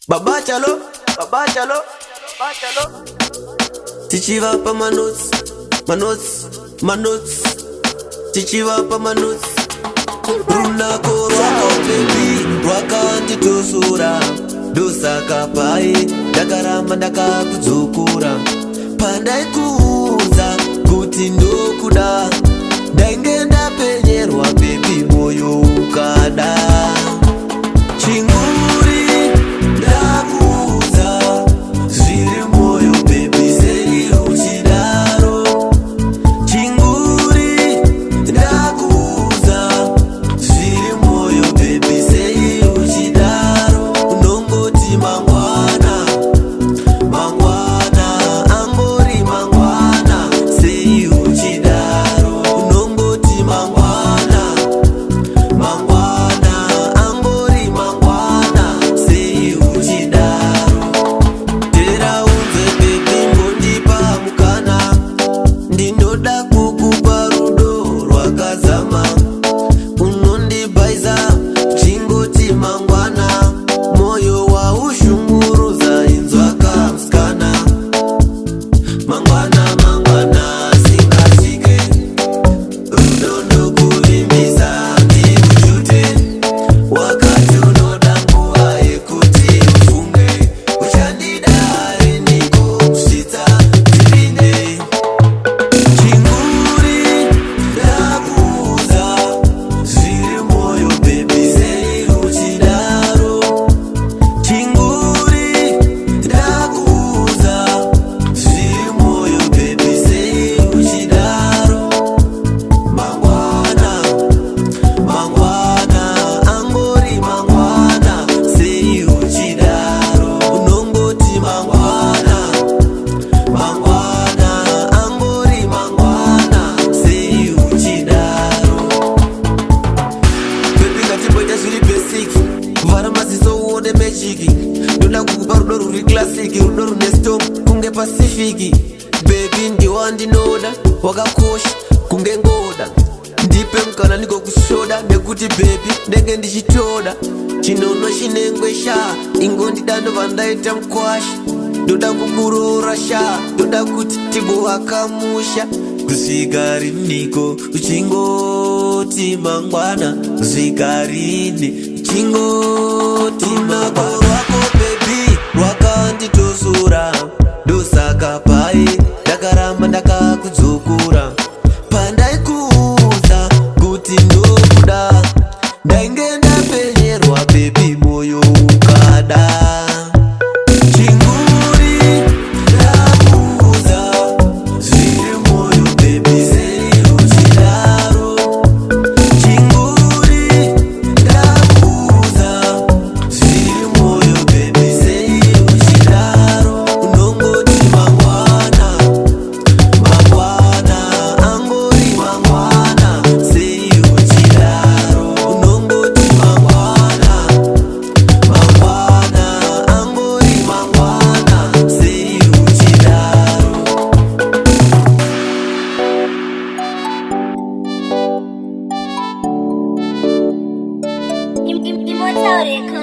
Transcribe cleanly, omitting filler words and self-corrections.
Baba chalo, baba chalo, baba chalo. Chichiva pa manuts, manuts, manuts. Chichiva pa manuts. Runa korwako baby, rwakandi tosura. Dosaka pai, dakarama ndakakuzukura. Pandai kuuza, kuti ndokuda. Daingenda penyerwa baby, moyo ukada. Chinguri ndakuuza, zviri moyo baby, sei uchidaro. Chinguri ndakuuza, zviri moyo baby, sei uchidaro. Unongoti mangwana, mangwana, angori mangwana, sei uchidaro. Unongoti mangwana, mangwana, angori mangwana, sei uchidaro. Tera unze baby, ngondipa mukana. Ndinoda kukupa rudo rwakazama. Unondibaiza chingoti mangwana, moyo waushunguruza inzwa kamskana. Mangwana, mangwana, singasike. Rudo ndokuvimbisa ndikushute. Wakati unoda nguva yekuti ufunge. Uchandida hari niko kusvitsa dzipinde. Chinguri ndakuuza, zviri moyo baby, sei uchidaro. Chinguri ndakuuza, zviri moyo baby, sei uchidaro. Mangwana, mangwana, angori mangwana, sei uchidaro. Unongoti mangwana, mangwana, angori mangwana, sei uchidaro. Baby ngatimboita zviri basic, kuvhara maziso uone magic. Ndoda kukupa rudo ruri classic, rudo rune storm kunge Pacific. Baby ndiwa ndinoda, wakakosha kunge ngoda. Ndipe mukana nikokushoda, nekuti baby ndenge ndichitoda. Chinono chinengwesha, ingondida ndobva ndaita mkwasha. Ndoda kukurora sha, ndoda kuti tigoakamusha. Kusvika riniko uchingoti mangwana, kusvika rini uchingoti mangwana. Rwako baby, rwakanditosura. Ndosaka pai, ndakaramba ndakakudzukura. Pandai kuuza, kuti ndokuda. Ndaingenda penyerwa baby, moyo ukada. Chinguri ndakuuza, zviri moyo baby, sei uchidaro. Chinguri ndakuuza, zviri moyo baby, sei uchidaro. Unongoti mangwana, mangwana, angori mangwana, sei uchidaro. Unongoti mangwana, mangwana, angori mangwana, sei uchidaro. Immortal Records.